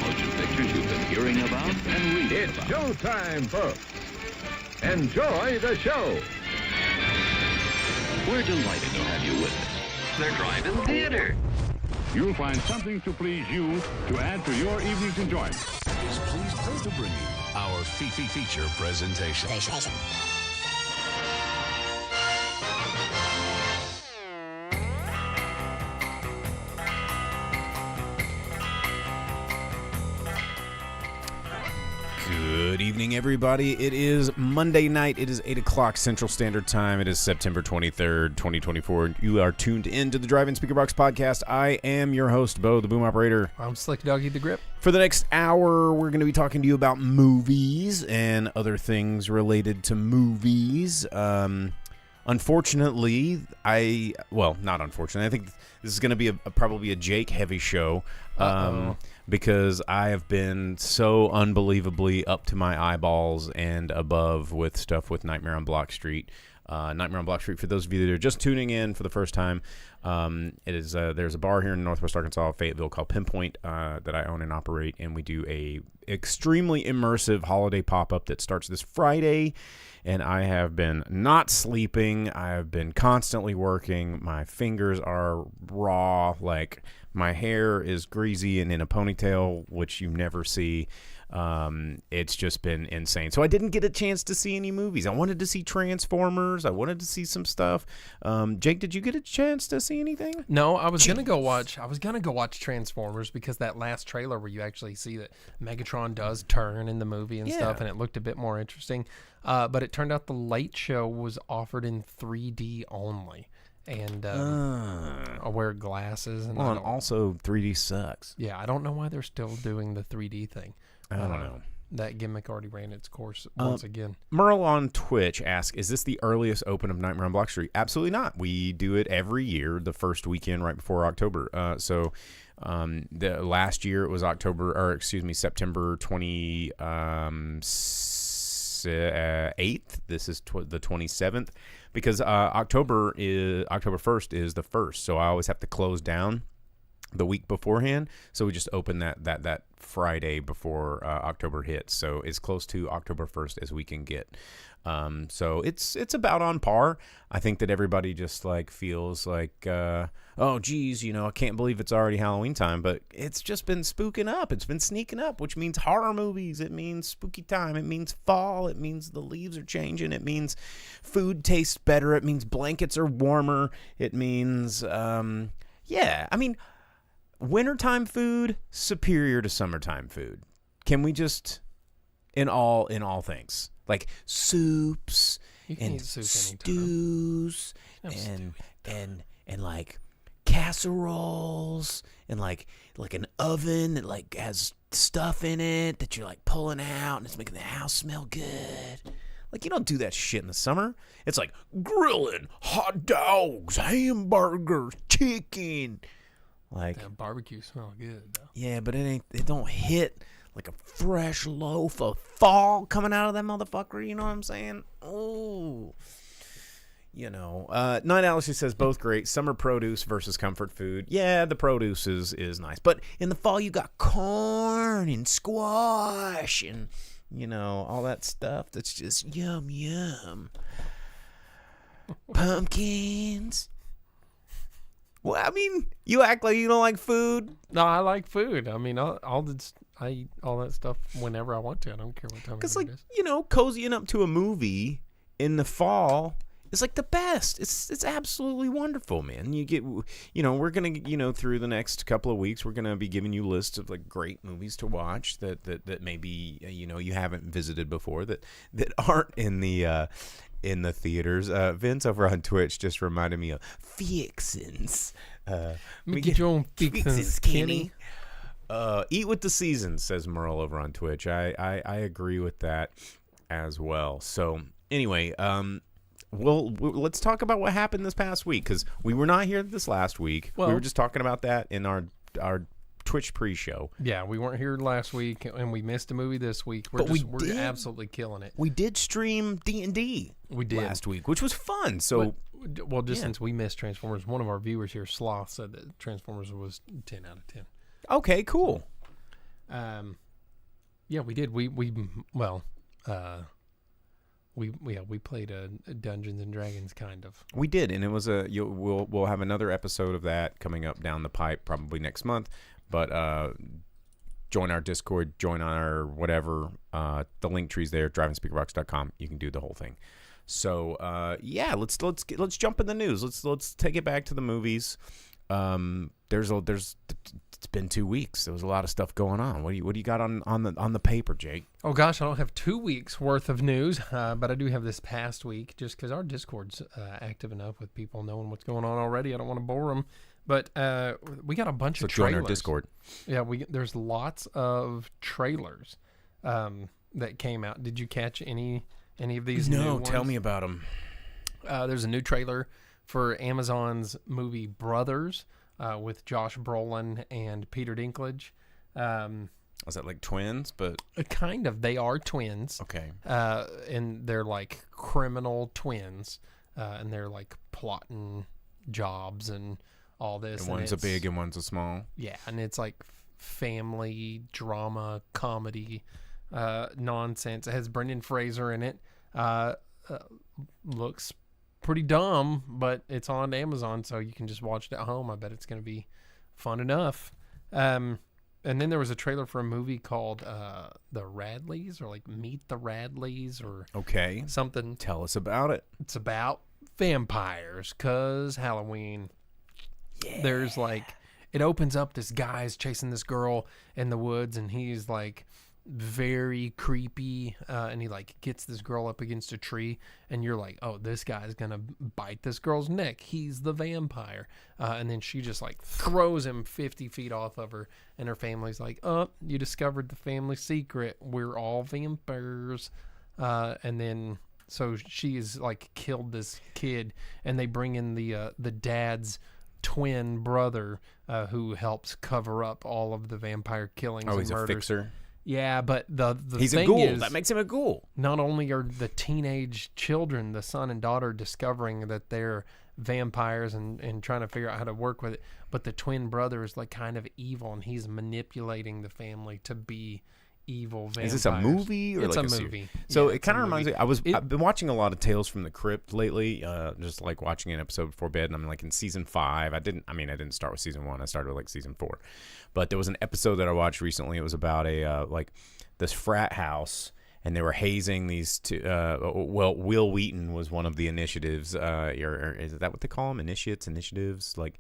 motion pictures you've been hearing about and reading It's about. showtime, folks. Enjoy the show. We're delighted to have you with us. They're driving theater. You'll find something to please you to add to your evening's enjoyment. Is pleased to bring you our feature presentation. Good evening, everybody. It is Monday night. It is 8 o'clock Central Standard Time. It is September 23rd, 2024. You are tuned in to the Drive-In Speaker Box Podcast. I am your host, Bo, the Boom Operator. I'm Slick Doggy the Grip. For the next hour, we're going to be talking to you about movies and other things related to movies. Unfortunately, not unfortunately, I think this is going to be probably a Jake-heavy show. Because I have been so unbelievably up to my eyeballs and above with stuff with Nightmare on Block Street. Nightmare on Block Street, for those of you that are just tuning in for the first time, there's a bar here in Northwest Arkansas, Fayetteville, called Pinpoint that I own and operate, and we do a extremely immersive holiday pop-up that starts this Friday. And I have been not sleeping. I have been constantly working. My fingers are raw. Like, my hair is greasy and in a ponytail, which you never see. It's just been insane. So I didn't get a chance to see any movies. I wanted to see Transformers. I wanted to see some stuff. Jake, did you get a chance to see anything? No, I was gonna go watch Transformers because that last trailer where you actually see that Megatron does turn in the movie and stuff, and it looked a bit more interesting. But it turned out the late show was offered in 3D only. And I wear glasses. And also 3D sucks. Yeah, I don't know why they're still doing the 3D thing. I don't know. That gimmick already ran its course once again. Merle on Twitch asks, is this the earliest open of Nightmare on Block Street? Absolutely not. We do it every year, the first weekend right before October. The last year it was September 28th. This is the 27th. Because October 1st is the first, so I always have to close down the week beforehand. So we just open that Friday before October hits. So as close to October 1st as we can get. So it's about on par. I think that everybody just feels like, oh geez, I can't believe it's already Halloween time, but it's just been spooking up. It's been sneaking up, which means horror movies. It means spooky time. It means fall. It means the leaves are changing. It means food tastes better. It means blankets are warmer. It means, wintertime food superior to summertime food. Can we just, in all things, like soups and stews and like casseroles and like an oven that has stuff in it that you're pulling out and it's making the house smell good. You don't do that shit in the summer. It's like grilling, hot dogs, hamburgers, chicken. That barbecue smells good though. Yeah, but it don't hit like a fresh loaf of fall coming out of that motherfucker. You know what I'm saying? Oh, Night Alice says both great. Summer produce versus comfort food. Yeah, the produce is nice, but in the fall you got corn and squash and all that stuff that's just yum yum. Pumpkins. Well, I mean, you act like you don't like food. No, I like food. I mean, I eat all that stuff whenever I want to. I don't care what time it is. Because, cozying up to a movie in the fall is the best. It's absolutely wonderful, man. You get, we're going to, through the next couple of weeks, we're going to be giving you lists of great movies to watch that maybe, you haven't visited before that aren't in the theaters. Vince over on Twitch just reminded me of Fixins. Get your own Fixins, Kenny. Eat with the seasons, says Merle over on Twitch. I agree with that as well. So anyway, let's talk about what happened this past week, because we were not here this last week. We were just talking about that in our Twitch pre-show. Yeah, we weren't here last week, and we missed a movie this week. We're absolutely killing it. We did stream D&D last week, which was fun. So, since we missed Transformers, one of our viewers here, Sloth, said that Transformers was 10 out of 10. Okay, cool. Yeah, we did. We played a Dungeons and Dragons kind of. We did, and it was we'll have another episode of that coming up down the pipe probably next month. But join our Discord, join our whatever. The link tree's there, driveandspeakerbox.com. You can do the whole thing. So let's jump in the news. Let's take it back to the movies. It's been 2 weeks. There was a lot of stuff going on. What do you got on the paper, Jake? Oh gosh, I don't have 2 weeks worth of news, but I do have this past week, just because our Discord's active enough with people knowing what's going on already. I don't want to bore them, but we got a bunch of trailers. Join our Discord. Yeah, there's lots of trailers that came out. Did you catch any of these? No, new tell ones? me about them. There's a new trailer for Amazon's movie Brothers with Josh Brolin and Peter Dinklage. Was that like twins? But kind of. They are twins. Okay. And they're like criminal twins. And they're like plotting jobs and all this. And one's a big and one's a small. Yeah, and it's like family drama, comedy, nonsense. It has Brendan Fraser in it. Looks pretty dumb, but it's on Amazon, so you can just watch it at home. I bet it's going to be fun enough. And then there was a trailer for a movie called The Radleys, or like Meet the Radleys, or okay, something. Tell us about it. It's about vampires, 'cause Halloween. Yeah. There's like, it opens up, this guy's chasing this girl in the woods, and he's like very creepy, and he like gets this girl up against a tree, and you're like, oh, this guy's gonna bite this girl's neck, he's the vampire, and then she just like throws him 50 feet off of her, and her family's like, oh, you discovered the family secret, we're all vampires. And then so she's like killed this kid, and they bring in the dad's twin brother, who helps cover up all of the vampire killings and he's murders. A fixer. Yeah, but the he's thing a ghoul. is, That makes him a ghoul. Not only are the teenage children, the son and daughter, discovering that they're vampires and trying to figure out how to work with it, but the twin brother is like kind of evil, and he's manipulating the family to be evil vampires. Is this a movie or it's like a movie? So yeah, it kind of reminds me. I've been watching a lot of Tales from the Crypt lately, just like watching an episode before bed. And I'm like in season 5. I didn't start with season 1. I started with like season 4. But there was an episode that I watched recently. It was about a like this frat house, and they were hazing these two. Will Wheaton was one of the initiatives. Or is that what they call them? Initiatives, like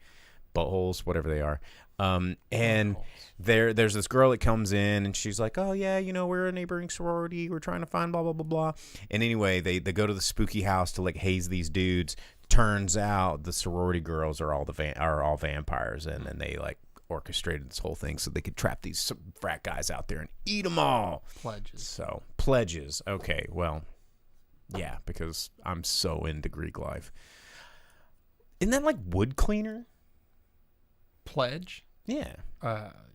buttholes, whatever they are. And there's this girl that comes in, and she's like, oh yeah, we're a neighboring sorority, we're trying to find blah blah blah blah. And anyway, they go to the spooky house to like haze these dudes. Turns out the sorority girls are all vampires, and then they like orchestrated this whole thing so they could trap these frat guys out there and eat them all. Pledges. Okay, well, yeah, because I'm so into Greek life. Isn't that like wood cleaner? Pledge? Yeah.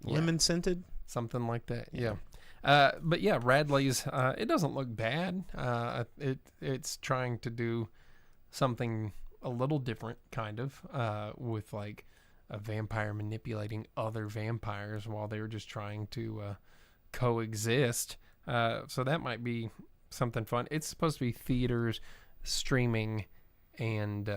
Lemon scented? Something like that, yeah. But yeah, Radley's, it doesn't look bad. It's trying to do something a little different, kind of, with like a vampire manipulating other vampires while they were just trying to coexist. So that might be something fun. It's supposed to be theaters, streaming, and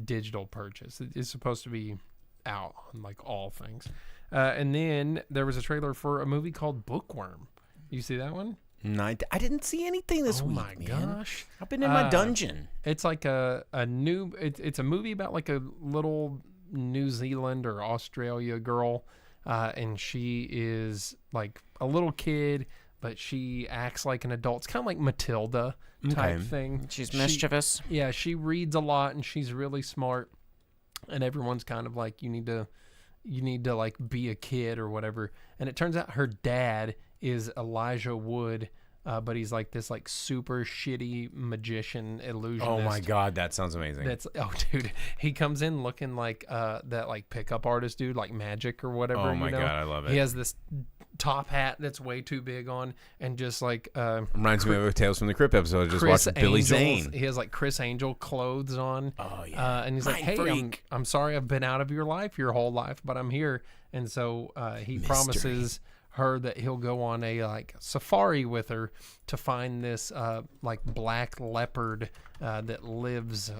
digital purchase. It's supposed to be out on like all things. And then there was a trailer for a movie called Bookworm. You see that one? No, I didn't see anything this week. Oh my gosh! I've been in my dungeon. It's like a new. It's a movie about like a little New Zealand or Australia girl, and she is like a little kid, but she acts like an adult. It's kind of like Matilda type thing. She's mischievous. She reads a lot, and she's really smart. And everyone's kind of like, you need to like be a kid or whatever. And it turns out her dad is Elijah Wood, but he's like this like super shitty magician illusionist. Oh my god, that sounds amazing. Dude, he comes in looking like that like pickup artist dude, like Magic or whatever. Oh my god, I love it. He has this top hat that's way too big on, and just like Reminds me of a Tales from the Crypt episode. I just Chris watched Billy Angel's- Zane. He has like Chris Angel clothes on. Oh, yeah. And he's like, Mind "Hey, freak. I'm sorry I've been out of your life your whole life, but I'm here." And so he promises her that he'll go on a like safari with her to find this like black leopard that lives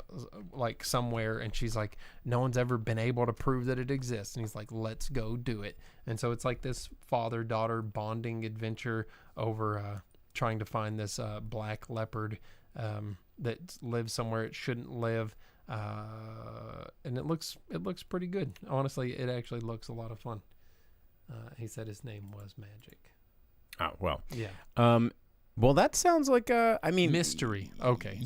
like somewhere, and she's like, no one's ever been able to prove that it exists, and he's like, let's go do it. And so it's like this father-daughter bonding adventure over trying to find this black leopard that lives somewhere it shouldn't live, and it looks pretty good. Honestly, it actually looks a lot of fun. He said his name was Magic. Oh, well. Yeah. Well, that sounds like Mystery. Okay.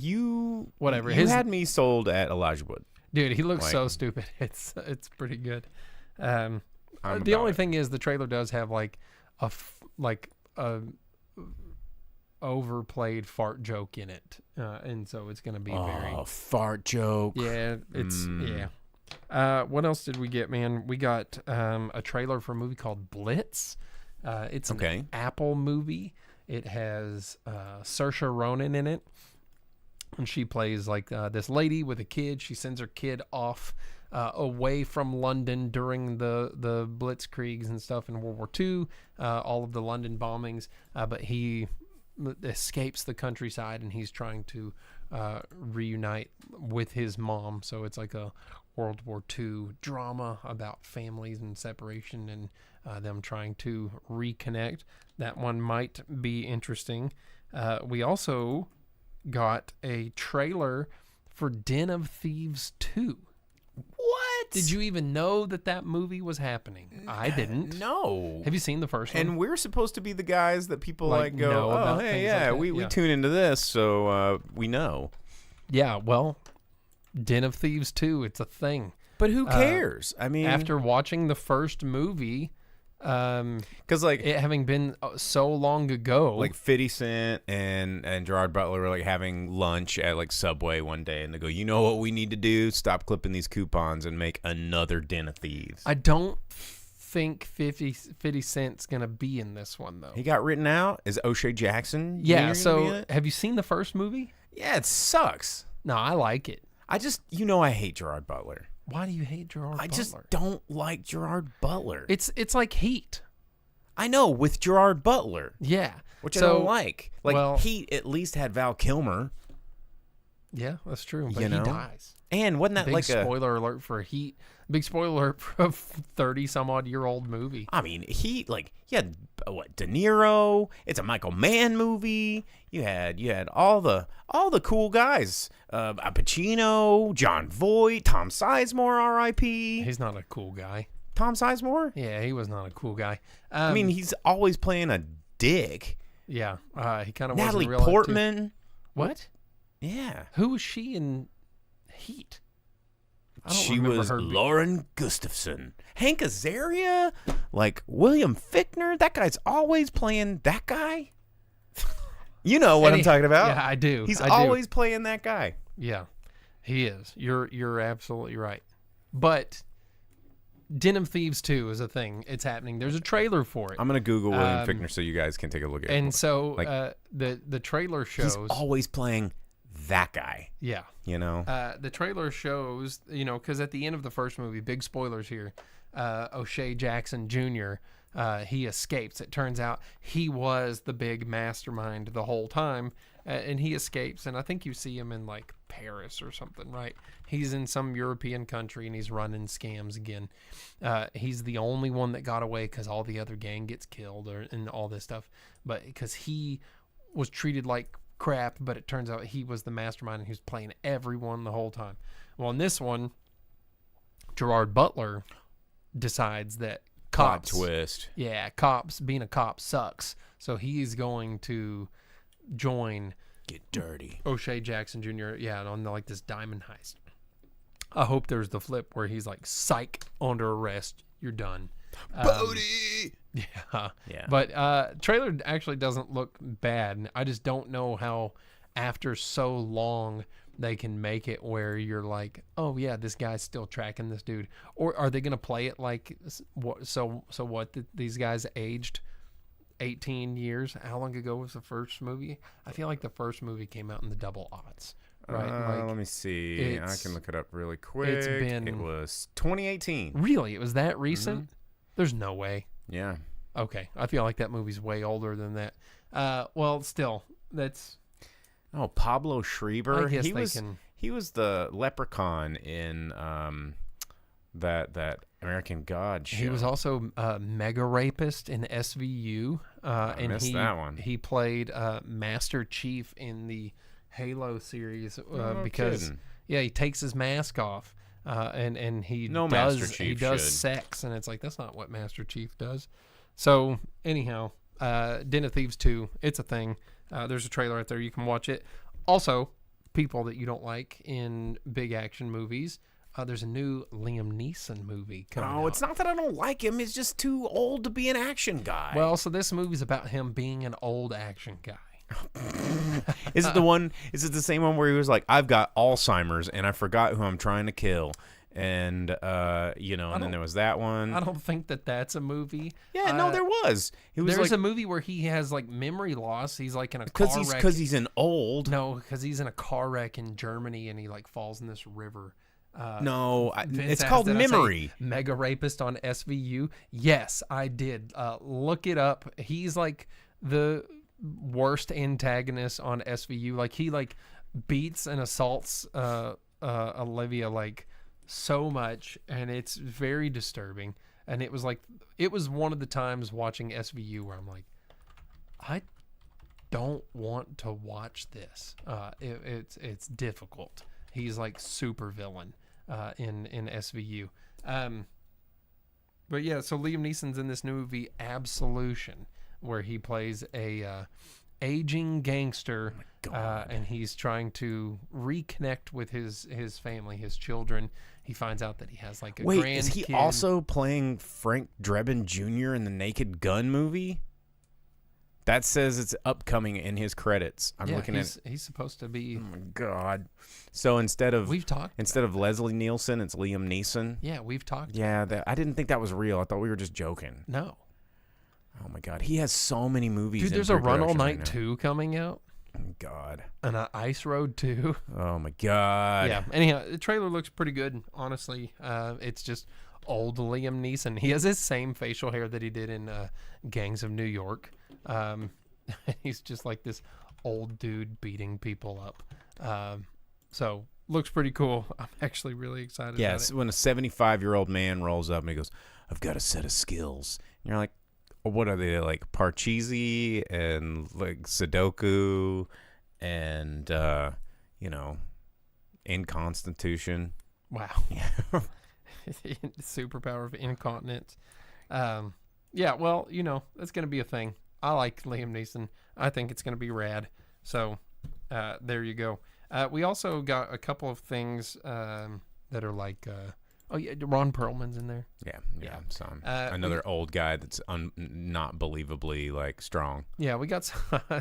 Whatever. You His- had me sold at Elijah Wood. Dude, he looks Like- so stupid. It's pretty good. I'm The about only it. thing is the trailer does have like a overplayed fart joke in it, and so it's gonna be very fart joke. yeah. It's yeah. What else did we get, man? We got a trailer for a movie called Blitz. It's Okay. an Apple movie. It has Saoirse Ronan in it, and she plays like this lady with a kid. She sends her kid off away from London during the Blitzkriegs and stuff in World War II, all of the London bombings. But he escapes the countryside, and he's trying to reunite with his mom. So it's like a World War II drama about families and separation and them trying to reconnect. That one might be interesting. We also got a trailer for Den of Thieves 2. What? Did you even know that movie was happening? I didn't. No. Have you seen the first one? And we're supposed to be the guys that people Like, like go, know oh, about hey, things yeah, like that? we Yeah. tune into this, so we know. Yeah, well, Den of Thieves 2, it's a thing. But who cares? I mean, After watching the first movie, because like it having been so long ago, like 50 Cent and Gerard Butler were like having lunch at like Subway one day, and they go, you know what we need to do? Stop clipping these coupons and make another Den of Thieves. I don't think 50 Cent's going to be in this one, though. He got written out. Is O'Shea Jackson? Jr. Yeah, gonna be in so it? have you seen the first movie? Yeah, it sucks. No, I like it. I just, I hate Gerard Butler. Why do you hate Gerard I Butler? just don't like Gerard Butler. It's like Heat. I know, with Gerard Butler, Yeah. which I So- don't like. Like, well- he at least had Val Kilmer. Yeah, that's true. But You know? he dies. And wasn't that Big like spoiler alert for Heat. Big spoiler alert for a 30-some-odd-year-old movie. I mean, he had what, De Niro. It's a Michael Mann movie. You had all the cool guys. Pacino, John Voight, Tom Sizemore, R.I.P. He's not a cool guy. Tom Sizemore. Yeah, he was not a cool guy. I mean, he's always playing a dick. yeah, he kind of Natalie was in real life, too. Portman. What? Yeah, Who was she in Heat? I don't she remember was her Lauren Gustafson. Hank Azaria, like William Fichtner. That guy's always playing that guy. You know what I'm talking about? Yeah, I do. He's I do. always playing that guy. Yeah, he is. You're absolutely right. But Den of Thieves 2 is a thing. It's happening. There's a trailer for it. I'm gonna Google William Fichtner so you guys can take a look at it. And so Like, the trailer he's shows. always playing that guy. Yeah. You know. The trailer shows, because at the end of the first movie, big spoilers here, O'Shea Jackson Jr., he escapes. It turns out he was the big mastermind the whole time, and he escapes. And I think you see him in, like, Paris or something, right? He's in some European country, and he's running scams again. He's the only one that got away because all the other gang gets killed and all this stuff. But because he was treated like crap, but it turns out he was the mastermind and he was playing everyone the whole time. Well, in this one, Gerard Butler decides that Plot cops, twist. yeah, being a cop sucks. So he's going to join Get dirty. O'Shea Jackson Jr. Yeah, on like this diamond heist. I hope there's the flip where he's like, psych, under arrest, you're done. Bodie. Yeah. Yeah. But trailer actually doesn't look bad. I just don't know how after so long they can make it where you're like, oh yeah, this guy's still tracking this dude. Or are they going to play it like what these guys aged 18 years. How long ago was the first movie? I feel like the first movie came out in the double odds. Right? Let me see. I can look it up really quick. It was 2018. Really? It was that recent? Mm-hmm. There's no way. Yeah. Okay. I feel like that movie's way older than that. Well, still, that's... Oh, Pablo Schreiber. I guess he was the leprechaun in that American God show. He was also Mega Rapist in SVU. I missed that one. He played Master Chief in the Halo series because he takes his mask off and he does sex, and it's like, that's not what Master Chief does. So anyhow, Den of Thieves 2, it's a thing. There's a trailer out there, you can watch it. Also, people that you don't like in big action movies, there's a new Liam Neeson movie coming out. It's not that I don't like him, he's just too old to be an action guy. Well, so this movie's about him being an old action guy. Is it the same one where he was like, I've got Alzheimer's and I forgot who I'm trying to kill? And, and then there was that one. I don't think that's a movie. Yeah, no, there was. There's a movie where he has, like, memory loss. He's, like, in a car wreck. Because he's an old. No, because he's in a car wreck in Germany and he, like, falls in this river. It's called Memory. Mega Rapist on SVU. Yes, I did. Look it up. He's, like, the worst antagonist on SVU. Like, he, like, beats and assaults Olivia, like, so much, and it's very disturbing. And it was one of the times watching SVU where I'm like, I don't want to watch this. It's difficult. He's like super villain in SVU. But yeah, so Liam Neeson's in this new movie Absolution, where he plays a aging gangster, and he's trying to reconnect with his family, his children. He finds out that he has like a grandkid. Wait, is he also playing Frank Drebin Jr. in the Naked Gun movie? That says it's upcoming in his credits. He's supposed to be. Oh my God! So instead of Leslie Nielsen, it's Liam Neeson. Yeah, we've talked. Yeah, I didn't think that was real. I thought we were just joking. No. Oh my God, he has so many movies. Dude, there's a Run All Night 2 coming out. Oh God. And Ice Road 2. Oh my God. Yeah. Anyhow, the trailer looks pretty good. Honestly, it's just old Liam Neeson. He has his same facial hair that he did in Gangs of New York. He's just like this old dude beating people up. So looks pretty cool. I'm actually really excited about it. Yes, when a 75-year-old man rolls up and he goes, "I've got a set of skills," and you're like, what are they, like Parcheesi and like Sudoku and Inconstitution? Wow. Yeah. Superpower of incontinence. Yeah, well, that's going to be a thing. I like Liam Neeson. I think it's going to be rad. So there you go. We also got a couple of things that are like... Ron Perlman's in there. Yeah. So another old guy that's not believably like strong. Yeah, we got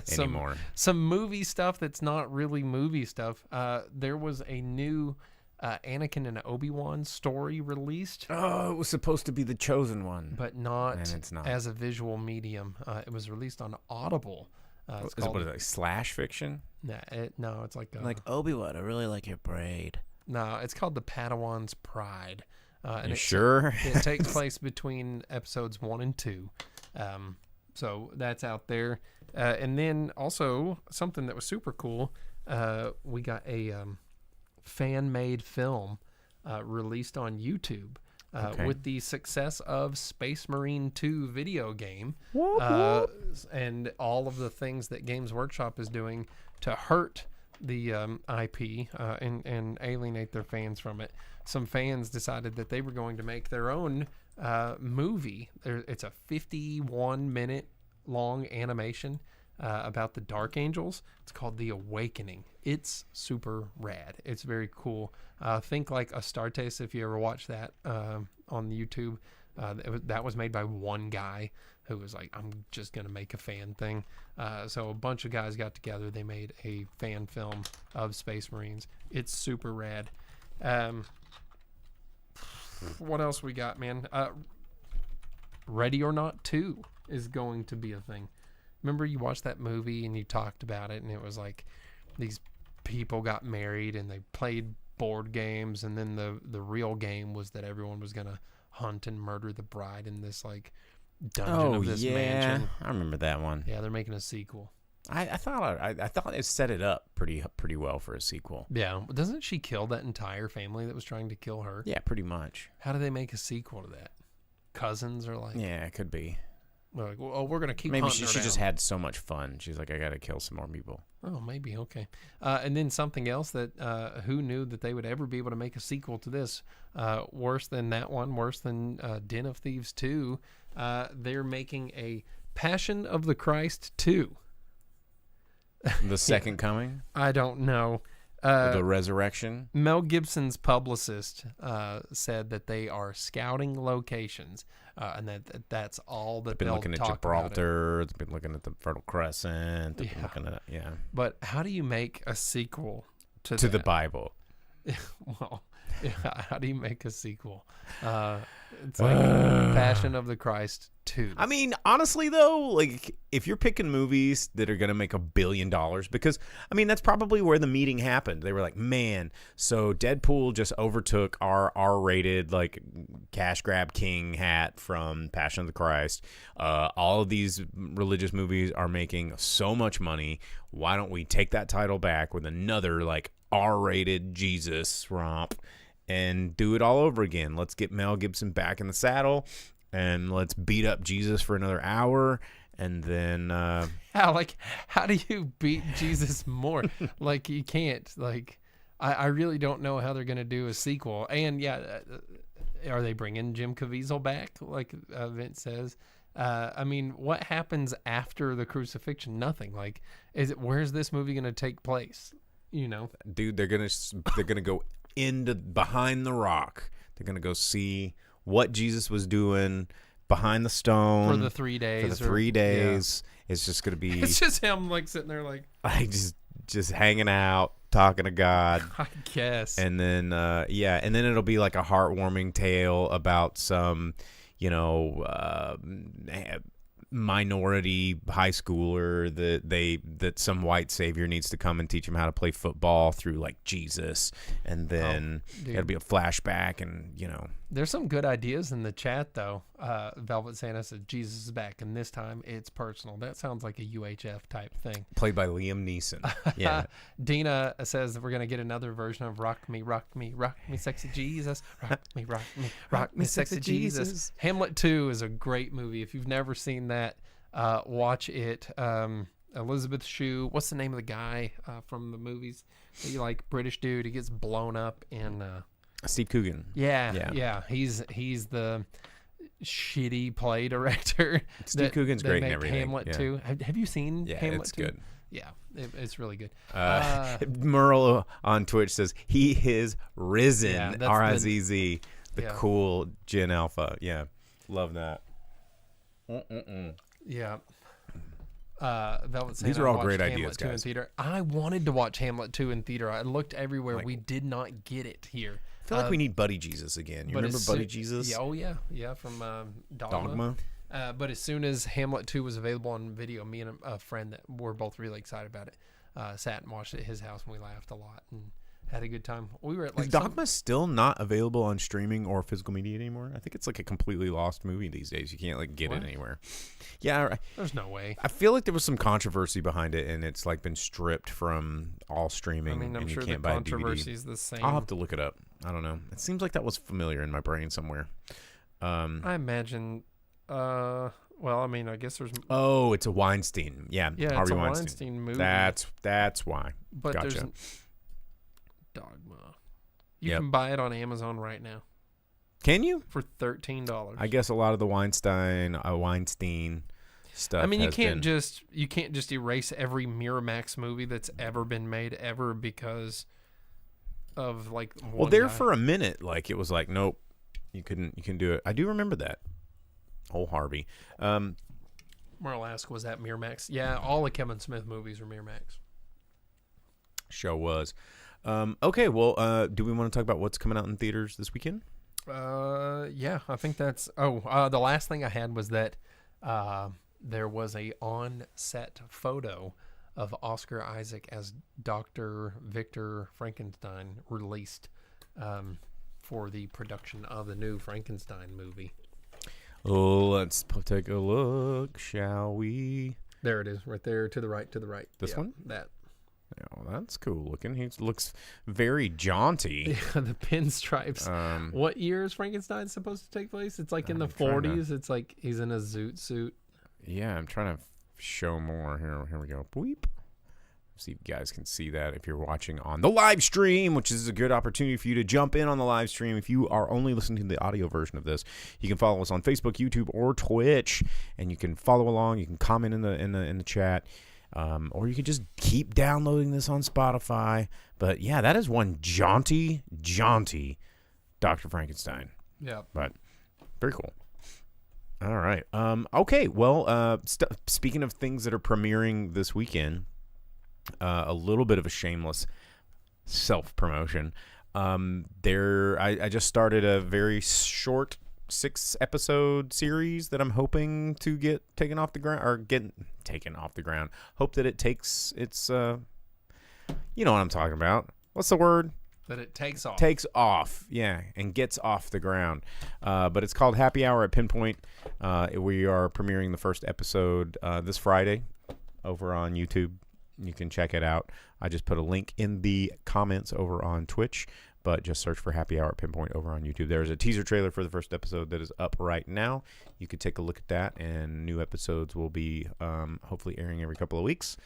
some movie stuff that's not really movie stuff. There was a new Anakin and Obi-Wan story released. Oh, it was supposed to be the chosen one, but it's not as a visual medium. It was released on Audible. Is it like slash fiction? No, it's like Obi-Wan, I really like your braid. No, it's called The Padawan's Pride. And sure? It takes place between episodes 1 and 2. So that's out there. And then also something that was super cool. We got a fan-made film released on YouTube with the success of Space Marine 2 video game. And all of the things that Games Workshop is doing to hurt the IP and alienate their fans from it. Some fans decided that they were going to make their own movie. It's a 51-minute long animation about the Dark Angels. It's called The Awakening. It's super rad. It's very cool. Think like Astartes, if you ever watch that on YouTube. That was made by one guy who was like, I'm just going to make a fan thing. So a bunch of guys got together. They made a fan film of Space Marines. It's super rad. What else we got, man? Ready or Not 2 is going to be a thing. Remember you watched that movie and you talked about it, and it was like these people got married and they played board games, and then the real game was that everyone was going to hunt and murder the bride in this like dungeon of this mansion. I remember that one. Yeah, they're making a sequel. I thought it set it up pretty well for a sequel. Yeah, doesn't she kill that entire family that was trying to kill her? Yeah, pretty much. How do they make a sequel to that? Cousins are like, Yeah, it could be. they're like, well, we're gonna keep. Maybe hunting she her just down. had so much fun. She's like, I gotta kill some more people. Oh, maybe okay. And then something else that who knew that they would ever be able to make a sequel to this? Worse than that one, worse than Den of Thieves 2. They're making a Passion of the Christ 2. The Second Coming, I don't know. the Resurrection. Mel Gibson's publicist said that they are scouting locations, and that's all that They've been they'll looking at talk about it. Gibraltar. They've been looking at the Fertile Crescent. They've been Yeah. looking at But how do you make a sequel to to the that? Bible. Well, how do you make a sequel? It's like Passion of the Christ 2. I mean, honestly, though, like, if you're picking movies that are going to make $1 billion, because, I mean, that's probably where the meeting happened. They were like, man, so Deadpool just overtook our R-rated, like, cash grab king hat from Passion of the Christ. All of these religious movies are making so much money. Why don't we take that title back with another, like, R-rated Jesus romp and do it all over again? Let's get Mel Gibson back in the saddle. And let's beat up Jesus for another hour, and then How do you beat Jesus more? Like, you can't. Like, I really don't know how they're gonna do a sequel. And yeah, are they bringing Jim Caviezel back? Like Vince says. I mean, what happens after the crucifixion? Nothing. Like, where's this movie gonna take place? You know, dude, they're gonna go into behind the rock. They're gonna go see what Jesus was doing behind the stone for the 3 days. For the 3 days, it's just gonna be. It's just him like sitting there, like just hanging out, talking to God. I guess. And then and then it'll be like a heartwarming tale about some, minority high schooler that some white savior needs to come and teach him how to play football through like Jesus, and then it'll be a flashback, and there's some good ideas in the chat though. Velvet Santa said Jesus is back, and this time it's personal. That sounds like a UHF type thing. Played by Liam Neeson. Yeah. Dina says that we're gonna get another version of Rock Me, Sexy Jesus. Rock Me, Sexy Jesus. Hamlet 2 is a great movie. If you've never seen that, watch it. Elizabeth Shue. What's the name of the guy from the movies that you like? British dude. He gets blown up in. Steve Coogan. Yeah. He's the shitty play director. Steve Coogan's great in everything. Hamlet 2. Have you seen Hamlet it's 2? good. Yeah, it's really good. Merle on Twitch says he is risen. Yeah, RIZZ. The cool Gen Alpha. Yeah, love that. Yeah. Velvet Santa. These are all watched great Hamlet ideas, 2 in guys. theater. I wanted to watch Hamlet 2 in theater. I looked everywhere. We did not get it here. I feel like we need Buddy Jesus again. You remember Buddy Jesus? Yeah, from Dogma. But as soon as Hamlet 2 was available on video, me and a friend that were both really excited about it sat and watched it at his house, and we laughed a lot and had a good time. We were at Is Dogma still not available on streaming or physical media anymore? I think it's like a completely lost movie these days. You can't like get it anywhere. Yeah, there's no way. I feel like there was some controversy behind it, and it's like been stripped from all streaming. I mean, I'm and sure you the can't buy a controversy DVD. is the same. I'll have to look it up. I don't know. It seems like that was familiar in my brain somewhere. I imagine. Well, I mean, I guess there's. Oh, it's a Weinstein. Yeah, Yeah, Harvey it's a Weinstein. Weinstein movie. That's why. But gotcha. there's Dogma. You can buy it on Amazon right now Can you? for $13. I guess a lot of the Weinstein stuff. I mean, you has can't been- just erase every Miramax movie that's ever been made ever because of like. Well, there for a minute, like it was like, nope, you couldn't do it. I do remember that. Oh, Harvey. Merle asked, was that Miramax? Yeah, all the Kevin Smith movies are Miramax. Show was. Okay, well, do we want to talk about what's coming out in theaters this weekend? Yeah, I think that's. The last thing I had was that there was a on-set photo of Oscar Isaac as Dr. Victor Frankenstein released for the production of the new Frankenstein movie. Oh, let's take a look, shall we? There it is, right there, to the right. This one? That. Oh, that's cool looking. He looks very jaunty. Yeah, the pinstripes. What year is Frankenstein supposed to take place? It's like in the 40s. It's like he's in a zoot suit. Yeah, I'm trying to show more here. Here we go. Boop. See if you guys can see that if you're watching on the live stream, which is a good opportunity for you to jump in on the live stream. If you are only listening to the audio version of this, you can follow us on Facebook, YouTube, or Twitch, and you can follow along. You can comment in the chat. Or you could just keep downloading this on Spotify. But yeah, that is one jaunty Dr. Frankenstein. Yeah. But very cool. All right. Okay. Well, speaking of things that are premiering this weekend, a little bit of a shameless self-promotion. I just started a very short 6-episode series that I'm hoping to get taken off the ground, Hope that it takes its, you know what I'm talking about. What's the word? That it takes off. Takes off, yeah, and gets off the ground. But it's called Happy Hour at Pinpoint. We are premiering the first episode this Friday over on YouTube. You can check it out. I just put a link in the comments over on Twitch. But just search for Happy Hour at Pinpoint over on YouTube. There's a teaser trailer for the first episode that is up right now. You could take a look at that, and new episodes will be hopefully airing every couple of weeks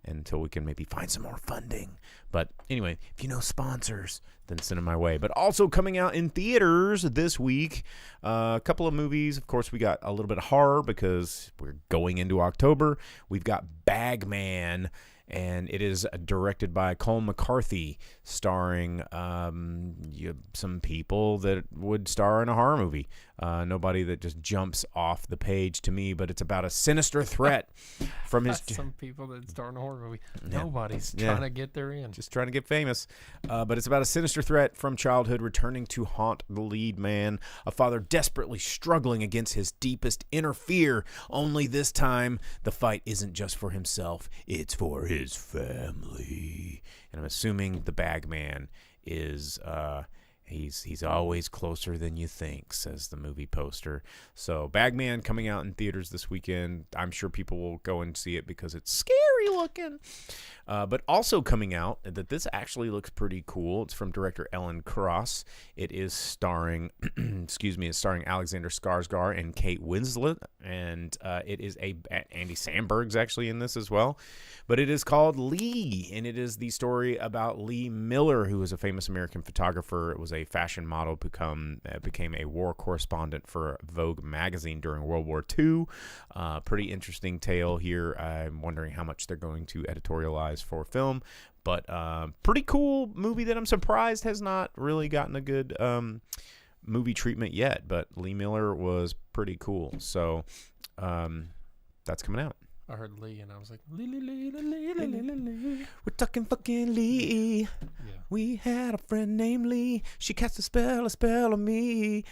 until we can maybe find some more funding. But anyway, if you know sponsors, then send them my way. But also coming out in theaters this week, a couple of movies. Of course, we got a little bit of horror because we're going into October. We've got Bagman, and it is directed by Colm McCarthy, starring some people that would star in a horror movie. Nobody that just jumps off the page to me, but it's about a sinister threat from his... Some people that star in a horror movie. Yeah. Nobody's trying to get their in. Just trying to get famous. But it's about a sinister threat from childhood returning to haunt the lead man, a father desperately struggling against his deepest inner fear. Only this time, the fight isn't just for himself, it's for his family. And I'm assuming the Bagman is... He's always closer than you think, says the movie poster. So Bagman coming out in theaters this weekend. I'm sure people will go and see it because it's scary looking. But also coming out, that this actually looks pretty cool. It's from director Ellen Cross. It is starring, it's starring Alexander Skarsgård and Kate Winslet. And it is Andy Samberg's actually in this as well. But it is called Lee, and it is the story about Lee Miller, who was a famous American photographer. It was a fashion model, became a war correspondent for Vogue magazine during World War II. Pretty interesting tale here. I'm wondering how much they're going to editorialize for film, but pretty cool movie that I'm surprised has not really gotten a good movie treatment yet. But Lee Miller was pretty cool, so that's coming out. I heard Lee, and I was like, Lee. We're talking fucking Lee. Yeah. We had a friend named Lee. She cast a spell on me.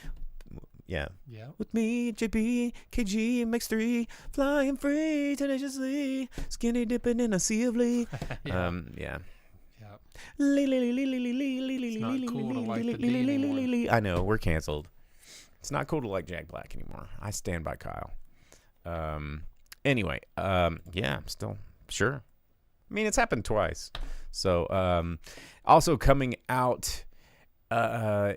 Yeah. Yeah. With me, JB, KG, makes 3. Flying free, tenaciously. Skinny dipping in a sea of Lee. Yeah. Yeah. Yeah. It's not cool to like the D anymore. I know, we're canceled. It's not cool to like Jack Black anymore. I stand by Kyle. Anyway, yeah, I'm still sure. I mean, it's happened twice. So, also coming out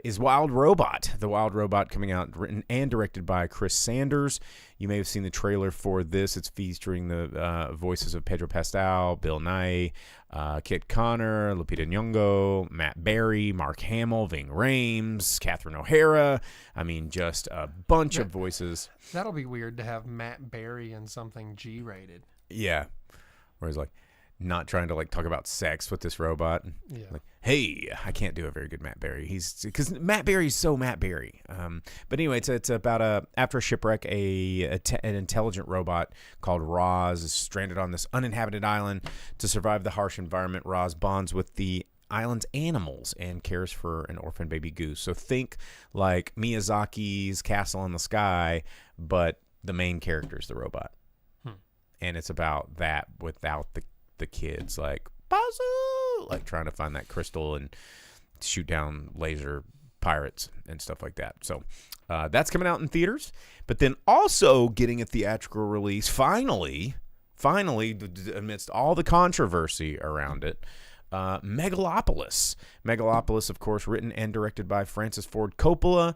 is Wild Robot. The Wild Robot coming out, written and directed by Chris Sanders. You may have seen the trailer for this. It's featuring the voices of Pedro Pascal, Bill Nye, Kit Connor, Lupita Nyong'o, Matt Berry, Mark Hamill, Ving Rhames, Catherine O'Hara. I mean, just a bunch of voices. That'll be weird to have Matt Berry in something G-rated. Yeah. Where he's like, not trying to like talk about sex with this robot. Yeah. Like, hey, I can't do a very good Matt Berry. Because Matt Berry's so Matt Berry. But anyway, it's about after a shipwreck, an intelligent robot called Roz is stranded on this uninhabited island. To survive the harsh environment, Roz bonds with the island's animals and cares for an orphan baby goose. So think like Miyazaki's Castle in the Sky, but the main character is the robot, and it's about that without the kids, like Bazoo, like trying to find that crystal and shoot down laser pirates and stuff like that. So that's coming out in theaters, but then also getting a theatrical release finally amidst all the controversy around it. Megalopolis, of course, written and directed by Francis Ford Coppola.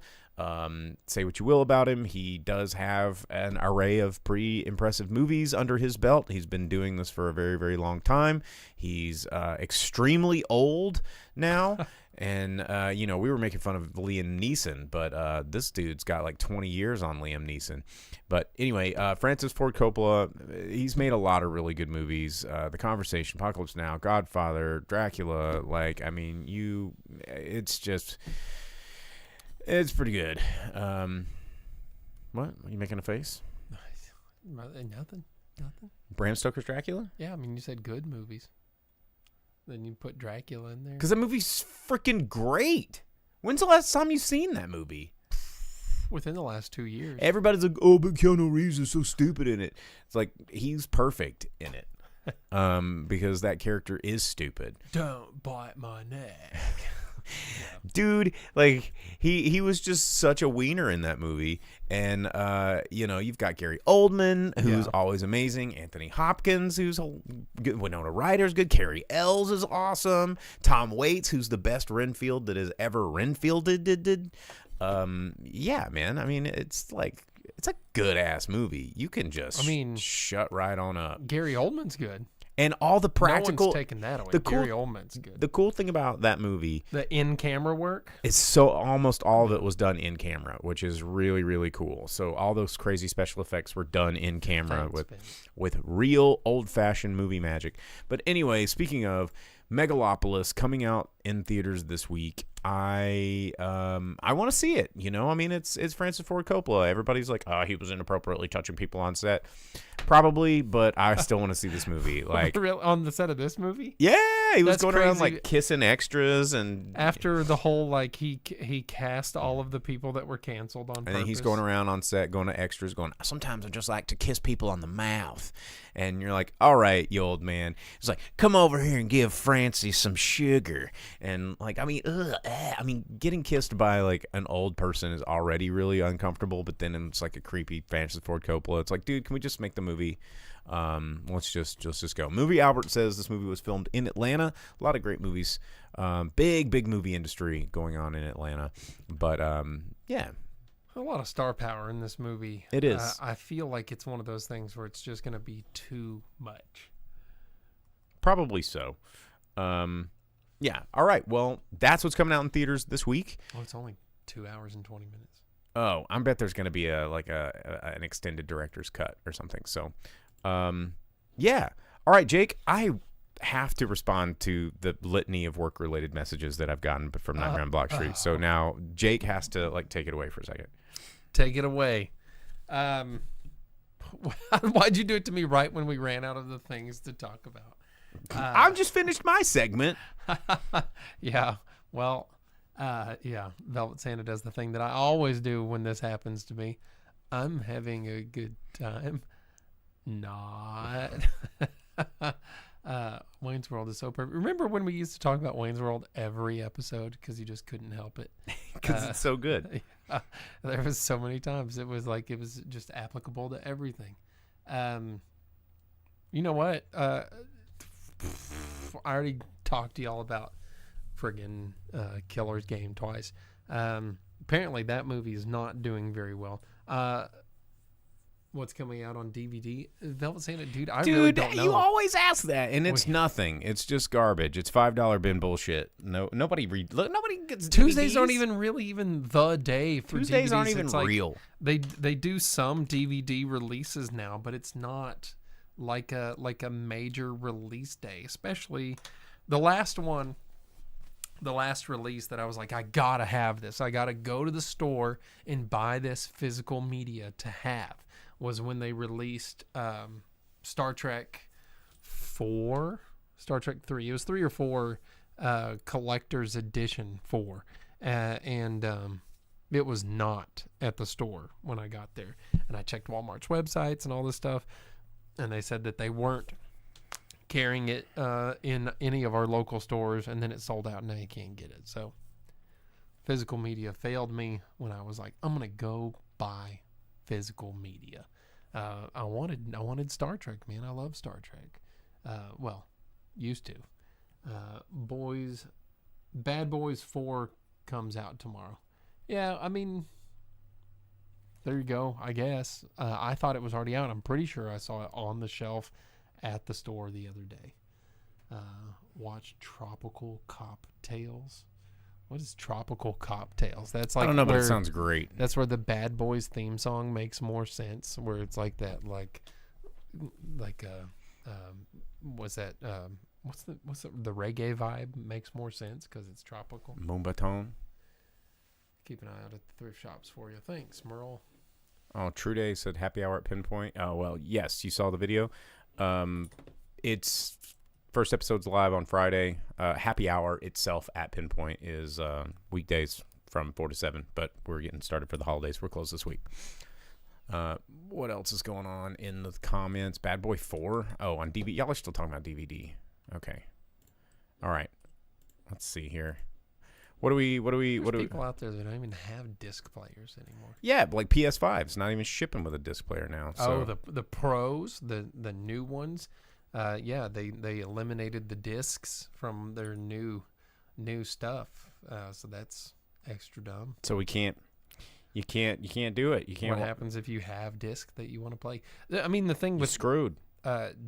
Say what you will about him, he does have an array of pretty impressive movies under his belt. He's been doing this for a very, very long time. He's extremely old now. And, we were making fun of Liam Neeson, but this dude's got like 20 years on Liam Neeson. But anyway, Francis Ford Coppola, he's made a lot of really good movies. The Conversation, Apocalypse Now, Godfather, Dracula. It's pretty good. What? Are you making a face? Nothing. Bram Stoker's Dracula? Yeah, I mean, you said good movies. Then you put Dracula in there. Because that movie's freaking great. When's the last time you've seen that movie? Within the last 2 years. Everybody's like, oh, but Keanu Reeves is so stupid in it. It's like, he's perfect in it. Because that character is stupid. Don't bite my neck. Dude, like he was just such a wiener in that movie. And you've got Gary Oldman, who's always amazing, Anthony Hopkins, who's good, Winona Ryder's good, Carrie Ells is awesome, Tom Waits, who's the best Renfield that has ever Renfielded. Yeah, man, I mean, it's a good ass movie. You can just shut right on up. Gary Oldman's good. And all the practical... No one's taking that away. Gary Oldman's good. The cool thing about that movie... The in-camera work? Is almost all of it was done in camera, which is really, really cool. So all those crazy special effects were done in camera with real old-fashioned movie magic. But anyway, speaking of Megalopolis coming out in theaters this week, I want to see it. I mean, it's Francis Ford Coppola. Everybody's like, oh, he was inappropriately touching people on set. Probably, but I still want to see this movie. Like, really? On the set of this movie? Yeah, he was going around crazy. like kissing extras, and after the whole he cast all of the people that were canceled on purpose. And then he's going around on set, going to extras, going, sometimes I just like to kiss people on the mouth. And you're like, all right, you old man. He's like, come over here and give Francie some sugar. And getting kissed by like an old person is already really uncomfortable. But then it's like a creepy Francis Ford Coppola. It's like, dude, can we just make the movie? Let's just go. Movie Albert says this movie was filmed in Atlanta. A lot of great movies. Big movie industry going on in Atlanta. But yeah. A lot of star power in this movie. It is. I feel like it's one of those things where it's just going to be too much. Probably so. Yeah. All right. Well, that's what's coming out in theaters this week. Oh, it's only 2 hours and 20 minutes. Oh, I bet there's going to be an extended director's cut or something. So, yeah. All right, Jake, I have to respond to the litany of work-related messages that I've gotten from Nightmare on Block Street. So now Jake has to take it away for a second. Take it away. Why'd you do it to me right when we ran out of the things to talk about? I've just finished my segment. Yeah. Well, Velvet Santa does the thing that I always do when this happens to me. I'm having a good time. Not. Wayne's World is so perfect. Remember when we used to talk about Wayne's World every episode because you just couldn't help it? Because it's so good. There was so many times it was just applicable to everything. You know what? I already talked to y'all about friggin' Killer's Game twice. Apparently that movie is not doing very well. What's coming out on DVD? Velvet Santa, dude, I really don't know. You always ask that, and it's nothing. It's just garbage. It's $5 bin bullshit. Nobody gets Tuesdays DVDs. aren't even really the day for Tuesdays DVDs. aren't even real. They do some DVD releases now, but it's not like a major release day. Especially the last one. The last release that I was like, I gotta have this. I gotta go to the store and buy this physical media to have. Was when they released Star Trek 4, Star Trek 3. It was 3 or 4 collector's edition 4. And It was not at the store when I got there. And I checked Walmart's websites and all this stuff, and they said that they weren't carrying it in any of our local stores, and then it sold out, and now you can't get it. So physical media failed me when I was like, I'm going to go buy physical media. I wanted Star Trek, man. I love Star Trek. Well, used to. Bad Boys 4 comes out tomorrow. Yeah, I mean, there you go, I guess. I thought it was already out. I'm pretty sure I saw it on the shelf at the store the other day. Watch Tropical Cop Tales. What is Tropical Cop Tales? That's like, I don't know, but it sounds great. That's where the Bad Boys theme song makes more sense. Where it's like that, what's the reggae vibe makes more sense because it's tropical. Moombaton. Keep an eye out at the thrift shops for you. Thanks, Merle. Oh, True Day said happy hour at Pinpoint. Oh, well, yes, you saw the video. It's first episode's live on Friday. Happy hour itself at Pinpoint is weekdays from 4 to 7, but we're getting started for the holidays. We're closed this week. What else is going on in the comments? Bad Boy 4. Oh, on DVD. Y'all are still talking about DVD. Okay. All right. Let's see here. What do we people out there that don't even have disc players anymore. Yeah, like PS5's not even shipping with a disc player now. So. Oh, the pros, the new ones. Yeah, they eliminated the discs from their new stuff. So that's extra dumb. So you can't do it. You can't. What happens if you have disc that you want to play? I mean, the thing with screwed.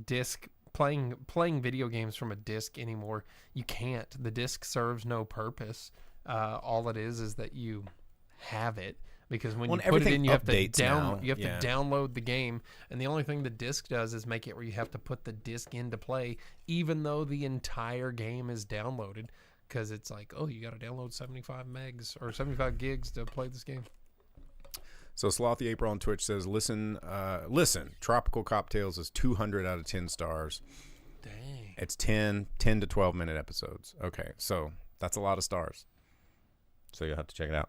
Disc playing video games from a disc anymore, you can't. The disc serves no purpose. All it is that you have it, because when you put it in, you have to download the game, and the only thing the disc does is make it where you have to put the disc into play, even though the entire game is downloaded, because it's like, oh, you got to download 75 megs or 75 gigs to play this game. So Slothy April on Twitch says, listen, Tropical Cop Tales is 200 out of 10 stars. Dang. It's 10 to 12 minute episodes. Okay, so that's a lot of stars. So you'll have to check it out.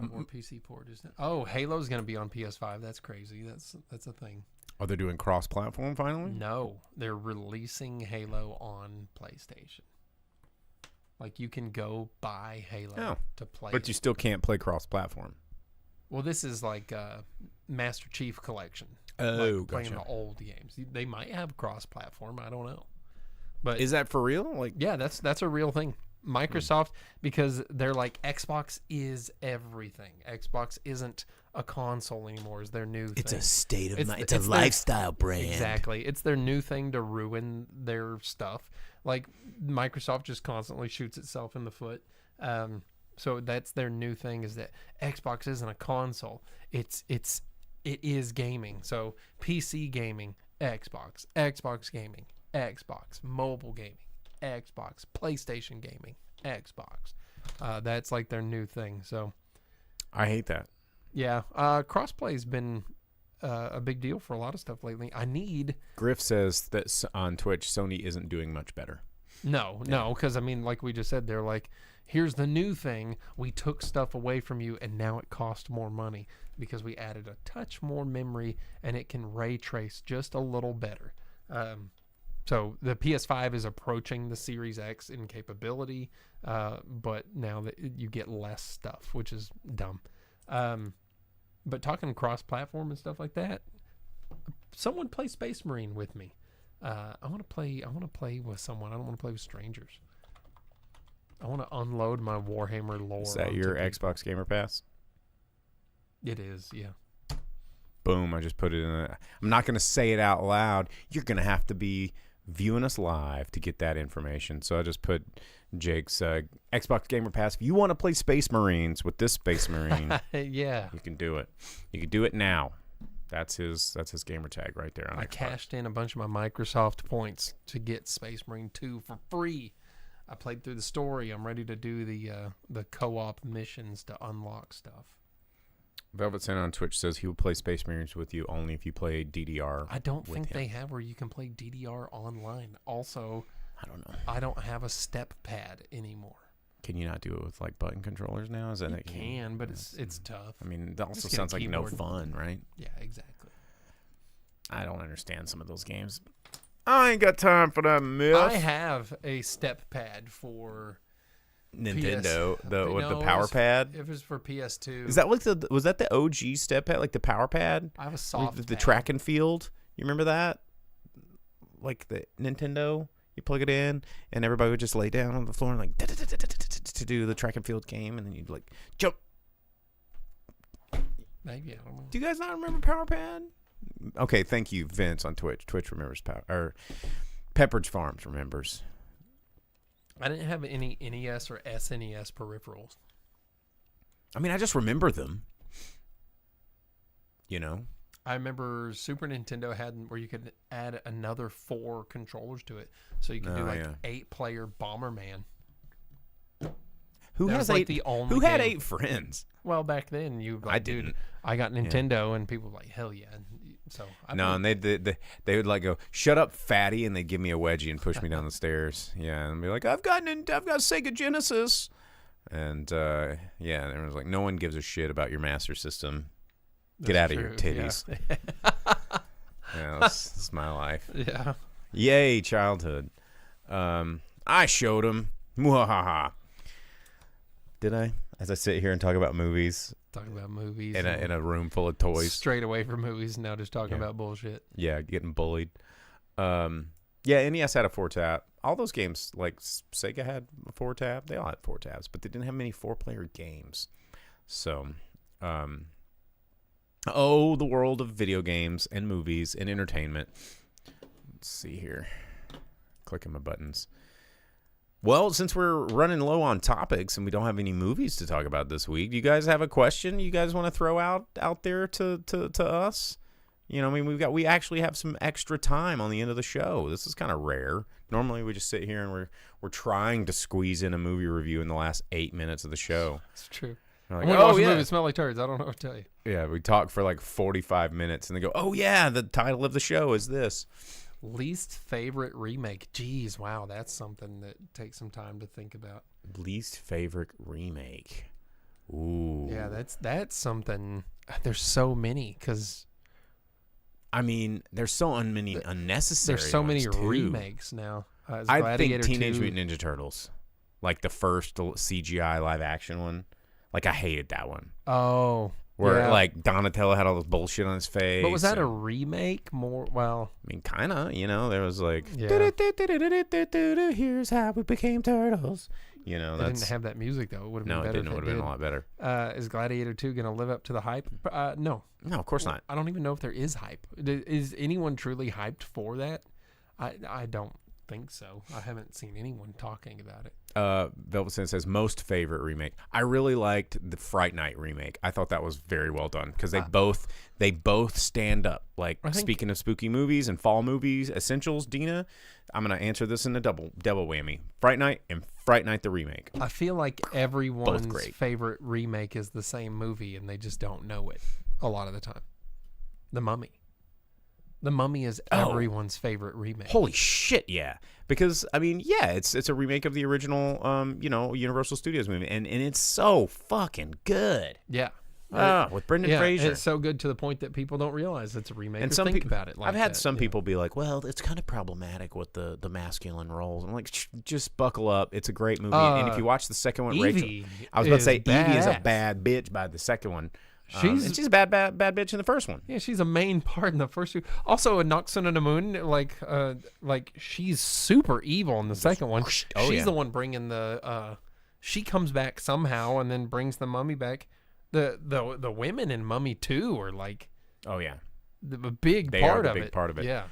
More PC port, isn't it? Oh, Halo's going to be on PS5. That's crazy. That's a thing. Are they doing cross-platform finally? No, they're releasing Halo on PlayStation. Like, you can go buy Halo to play. But you still can't play cross-platform. Well, this is like Master Chief Collection. Oh, like playing gotcha. the old games. They might have cross-platform. I don't know. But is that for real? Like, yeah, that's a real thing. Microsoft, because they're like, Xbox is everything. Xbox isn't a console anymore. Is their new thing. It's a state of mind. It's a lifestyle brand. Exactly. It's their new thing to ruin their stuff. Like, Microsoft just constantly shoots itself in the foot. So that's their new thing, is that Xbox isn't a console. It is gaming. So PC gaming, Xbox gaming, Xbox mobile gaming, Xbox PlayStation gaming, Xbox. That's like their new thing. So I hate that. Yeah, crossplay's been a big deal for a lot of stuff lately. Griff says that on Twitch, Sony isn't doing much better. No, because I mean, like we just said, they're like, here's the new thing. We took stuff away from you, and now it costs more money because we added a touch more memory, and it can ray trace just a little better. So the PS5 is approaching the Series X in capability, but now that you get less stuff, which is dumb. But talking cross-platform and stuff like that, someone play Space Marine with me. I want to play with someone. I don't want to play with strangers. I want to unload my Warhammer lore. Is that your Xbox Gamer Pass? It is, yeah. Boom, I just put it in. I'm not going to say it out loud. You're going to have to be viewing us live to get that information. So I just put Jake's Xbox Gamer Pass. If you want to play Space Marines with this Space Marine, yeah, you can do it. You can do it now. That's his gamer tag right there. I cashed in a bunch of my Microsoft points to get Space Marine 2 for free. I played through the story. I'm ready to do the co-op missions to unlock stuff. Velvet Santa on Twitch says he will play Space Marines with you only if you play DDR. I don't think they have where you can play DDR online. Also, I don't know. I don't have a step pad anymore. Can you not do it with like button controllers now? Is that You like, can, but it's tough. I mean, it also Just get a sounds like no keyboard. fun, right? Yeah, exactly. I don't understand some of those games. I ain't got time for that myth. I have a step pad for Nintendo, PS. with the No, power pad. It was for PS2. Is that like was that the OG step pad, like the power pad? I have a soft the pad. track and field. You remember that? Like the Nintendo, you plug it in, and everybody would just lay down on the floor and like to do the track and field game, and then you'd like jump. Maybe, I don't know. Do you guys not remember power pad? Okay, thank you, Vince on Twitch. Twitch remembers power, or Pepperidge Farms remembers. I didn't have any NES or SNES peripherals. I mean, I just remember them. You know. I remember Super Nintendo had where you could add another 4 controllers to it, so you could do Oh, like yeah. 8-player Bomberman. Who That has was, like, 8? the only Who had game. 8 friends? Well, back then you like, I dude, didn't. I got Nintendo, and people were like, hell yeah. So I No, played- and they would like go, "Shut up, fatty," and they'd give me a wedgie and push me down the stairs. Yeah, and be like, "I've got Sega Genesis," and yeah, and everyone's like, "No one gives a shit about your Master System. Get out That's of your true, titties." Yeah, that's my life. Yeah. Yay, childhood. I showed him. Mwahaha. Did I? As I sit here and talk about movies Talking about movies. in and a room full of toys. straight away from movies, now just talking Yeah. about bullshit. Yeah, getting bullied. Yeah, NES had a 4-tap. All those games, like Sega had a 4-tap. They all had 4-taps, but they didn't have many 4-player games. So, the world of video games and movies and entertainment. Let's see here. Clicking my buttons. Well, since we're running low on topics and we don't have any movies to talk about this week, do you guys have a question you guys want to throw out there to us? You know, I mean, we actually have some extra time on the end of the show. This is kind of rare. Normally, we just sit here and we're trying to squeeze in a movie review in the last 8 minutes of the show. It's true. We're I like, want to watch a yeah. movie, Smell Like Turds. I don't know what to tell you. Yeah, we talk for like 45 minutes and they go, "Oh yeah, the title of the show is this." Least favorite remake. Jeez, wow, that's something that takes some time to think about. Least favorite remake. Ooh. Yeah, that's something. There's so many because I mean, there's so many unnecessary. there's so many ones, too. remakes now. Is I Gladiator think Teenage 2 Mutant Ninja Turtles, like the first CGI live action one. Like I hated that one. Oh, Where yeah. like Donatello had all this bullshit on his face. But was that a and- remake? More well, I mean, kind of. You know, there was like, Yeah. here's how we became turtles. You know, they that's didn't have that music though. It would have been no, it better. didn't. It if would have been a lot better. Is Gladiator 2 going to live up to the hype? No. No, of course not. I don't even know if there is hype. Is anyone truly hyped for that? I don't think so. I haven't seen anyone talking about it. Velvet Sin says most favorite remake. I really liked the Fright Night remake. I thought that was very well done because they both stand up. Like I think- speaking of spooky movies and fall movies essentials, Dina, I'm gonna answer this in a double whammy. Fright Night and Fright Night the remake. I feel like everyone's great. favorite remake is the same movie and they just don't know it a lot of the time. The Mummy. The Mummy is everyone's favorite remake. Holy shit, yeah. Because I mean, yeah, it's a remake of the original Universal Studios movie, and it's so fucking good. Yeah. With Brendan Yeah, Fraser. it's so good to the point that people don't realize it's a remake. And or some think people about it. Like I've had that, some yeah. people be like, "Well, it's kind of problematic with the masculine roles." I'm like, just buckle up. It's a great movie. And if you watch the second one, Evie Rachel, I was about to say Evie is a badass. bad bitch by the second one. She's- and she's a bad bitch in the first one. Yeah, she's a main part in the first two. Also, a Noxon on the Moon, like she's super evil in the second one. Oh, She's yeah. the one bringing the. She comes back somehow and then brings the mummy back. The women in Mummy 2 are like Oh yeah. the big They part are the of big it. part of it. Yeah.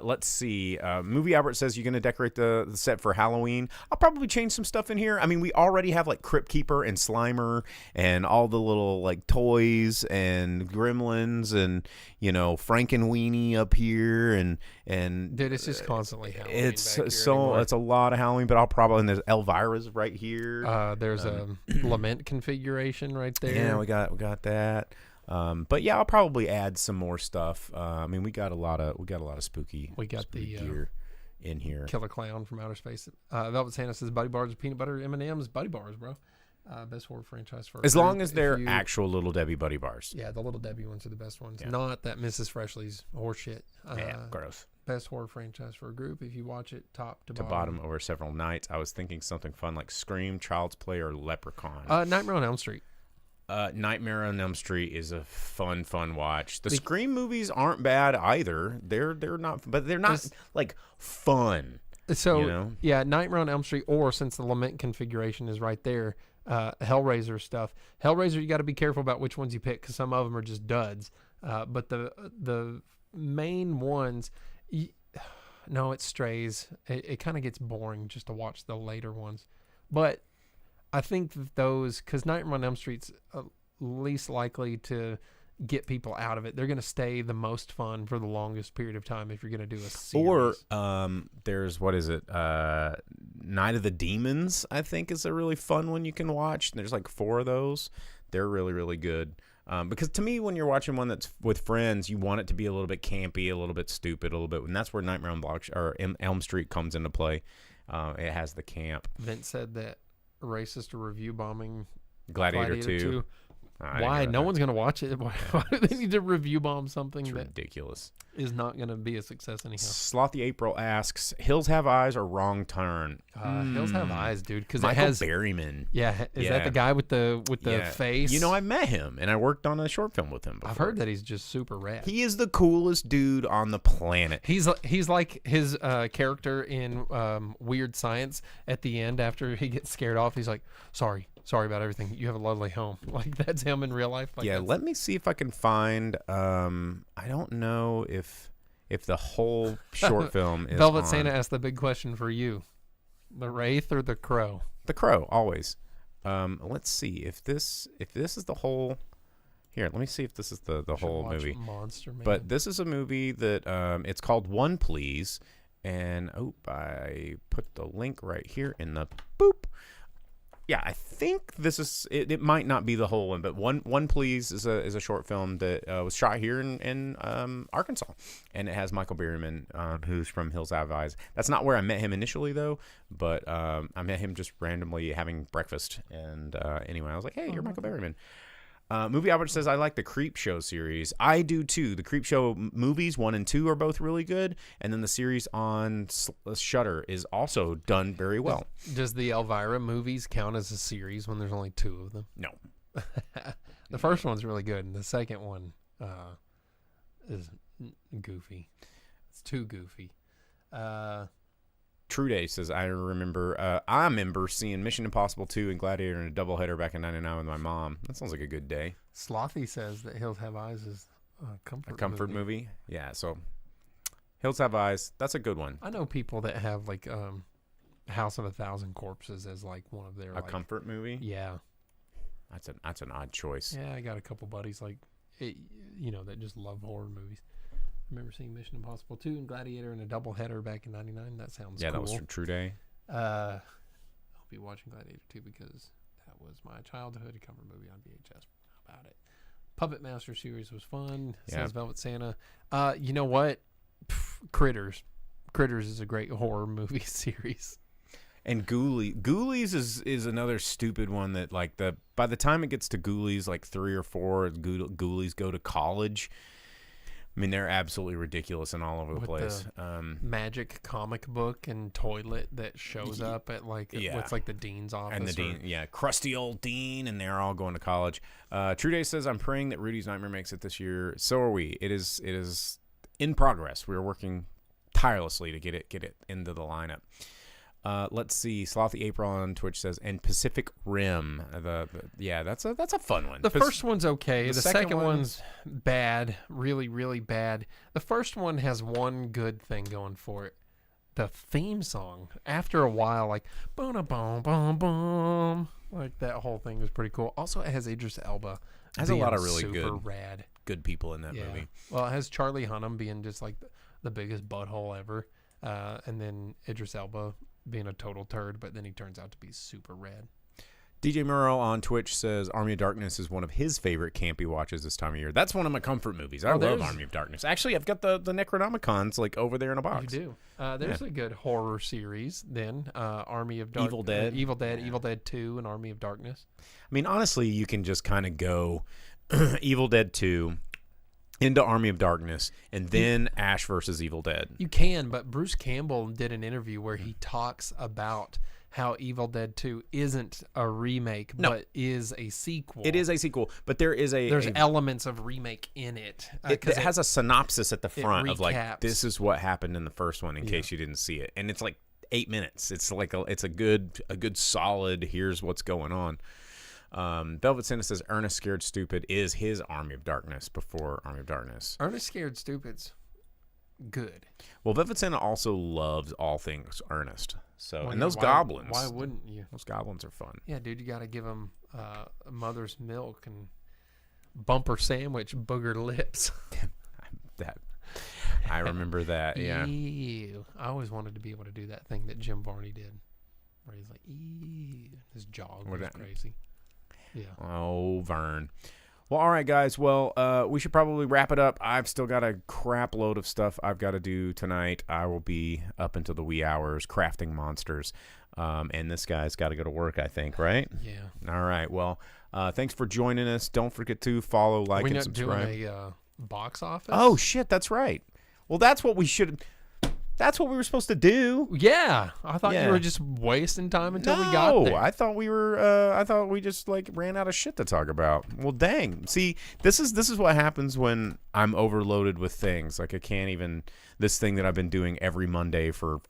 Let's see. Movie Albert says you're going to decorate the set for Halloween. I'll probably change some stuff in here. I mean, we already have like Crypt Keeper and Slimer and all the little like toys and gremlins and, you know, Frankenweenie up here and Dude, it's just constantly Halloween. it's back here so anymore. it's a lot of Halloween, but I'll probably, and there's Elvira's right here. There's a lament configuration right there. Yeah, we got that. But yeah, I'll probably add some more stuff. I mean, we got a lot of spooky. We got spooky the gear. in here. Killer Clown from Outer Space. Velvet Santa says Buddy Bars with peanut butter M&M's. Buddy Bars, bro. Best horror franchise for as long as they're actual Little Debbie Buddy Bars. Yeah, the Little Debbie ones are the best ones. Yeah. Not that Mrs. Freshly's horseshit. Yeah, gross. Best horror franchise for a group. If you watch it top to bottom over several nights, I was thinking something fun like Scream, Child's Play, or Leprechaun. Nightmare on Elm Street. Nightmare on Elm Street is a fun watch. The Scream movies aren't bad either. They're not, but they're not like fun. So yeah, Nightmare on Elm Street, or since the Lament configuration is right there, Hellraiser stuff. Hellraiser, you got to be careful about which ones you pick because some of them are just duds. But the main ones, no, it strays. It kind of gets boring just to watch the later ones. But I think that those, because Nightmare on Elm Street's least likely to get people out of it. They're going to stay the most fun for the longest period of time if you're going to do a series. Or there's, what is it? Night of the Demons, I think, is a really fun one you can watch. There's like 4 of those. They're really, really good. Because to me, when you're watching one that's with friends, you want it to be a little bit campy, a little bit stupid, a little bit, and that's where Nightmare on Elm Street comes into play. It has the camp. Vince said that racist review bombing Gladiator 2. Why? No one's going to watch it. Why do they need to review bomb something it's that ridiculous is not going to be a success anyhow? Slothy April asks, Hills Have Eyes or Wrong Turn? Hills Have Eyes, dude. Because Michael it has Berryman. Yeah, is that the guy with the face? You know, I met him and I worked on a short film with him before. I've heard that he's just super rad. He is the coolest dude on the planet. He's like his character in Weird Science at the end after he gets scared off. He's like, sorry about everything. You have a lovely home. Like that's him in real life. Like, yeah, let me see if I can find. I don't know if the whole short film is. Velvet Santa asked the big question for you: the Wraith or the Crow? The Crow, always. Let's see if this is the whole. Here, let me see if this is the whole movie. Monster Man. But this is a movie that it's called One Please, and I put the link right here in the boop. Yeah, I think this is it. Might not be the whole one, but one Please is a short film that was shot here in Arkansas, and it has Michael Berryman, who's from Hills Have Eyes. That's not where I met him initially, though. But I met him just randomly having breakfast, and anyway, I was like, "Hey, you're Michael Berryman." Movie Albert says, I like the Creep Show series. I do too. The Creep Show movies 1 and 2 are both really good, and then the series on Shudder is also done very well. Does the Elvira movies count as a series when there's only 2 of them? No. The first one's really good, and the second one is goofy. It's too goofy. True Day says, I remember seeing Mission Impossible 2 and Gladiator in a doubleheader back in '99 with my mom. That sounds like a good day. Slothy says that Hills Have Eyes is a comfort movie. Yeah, so Hills Have Eyes, that's a good one. I know people that have like House of 1,000 Corpses as like one of their comfort movie. Yeah, that's an odd choice. Yeah, I got a couple buddies that just love horror movies. I remember seeing Mission Impossible 2 and Gladiator in a doubleheader back in '99. That sounds cool. That was from True Day. I'll be watching Gladiator 2 because that was my childhood comfort movie on VHS. How about it? Puppet Master series was fun. Says Velvet Santa. You know what? Critters. Critters is a great horror movie series. And Ghoulies is another stupid one that by the time it gets to Ghoulies, like 3 or 4 Ghoulies go to college. I mean, they're absolutely ridiculous and all over the place. Magic comic book and toilet that shows up at what's like the dean's office. And the dean, crusty old dean, and they're all going to college. True Day says, I'm praying that Rudy's Nightmare makes it this year. So are we. It is in progress. We are working tirelessly to get it into the lineup. Let's see. Slothy April on Twitch says, and Pacific Rim. That's a fun one. The first one's okay. The second one's bad, really, really bad. The first one has one good thing going for it. The theme song. After a while, like boom, boom, boom, boom, like that whole thing was pretty cool. Also, it has Idris Elba. It has a lot of really good people in that movie. Well, it has Charlie Hunnam being just like the biggest butthole ever, and then Idris Elba being a total turd, but then he turns out to be super rad. DJ Murrow on Twitch says Army of Darkness is one of his favorite campy watches this time of year. That's one of my comfort movies. I love Army of Darkness. Actually, I've got the Necronomicons like over there in a box. You do. There's a good horror series then. Army of Evil Dead. Evil Dead 2, and Army of Darkness. I mean, honestly, you can just kind of go Evil Dead 2 into Army of Darkness, and then Ash versus Evil Dead. You can, but Bruce Campbell did an interview where he talks about how Evil Dead 2 isn't a remake, but is a sequel. It is a sequel, but there's elements of remake in it. It has a synopsis at the front of like, this is what happened in the first one in case you didn't see it. And it's like 8 minutes. It's like it's a good solid, here's what's going on. Velvet Santa says Ernest Scared Stupid is his Army of Darkness before Army of Darkness. Ernest Scared Stupid's good. Well, Velvet Santa also loves all things Ernest. So, well, and those goblins. Why wouldn't you? Those goblins are fun. Yeah, dude, you got to give them mother's milk and bumper sandwich, booger lips. I remember that. Yeah. Ew. I always wanted to be able to do that thing that Jim Varney did, where he's like, ew. His jaw was crazy. Yeah. Oh, Vern. Well, all right, guys. Well, we should probably wrap it up. I've still got a crap load of stuff I've got to do tonight. I will be up until the wee hours crafting monsters. And this guy's got to go to work, I think, right? Yeah. All right. Well, thanks for joining us. Don't forget to follow, like, and subscribe. Are we not doing a box office? Oh, shit. That's right. Well, that's what we should... That's what we were supposed to do. Yeah, I thought you were just wasting time until we got there. I thought we were. I thought we just like ran out of shit to talk about. Well, dang. See, this is what happens when I'm overloaded with things. Like I can't even. This thing that I've been doing every Monday for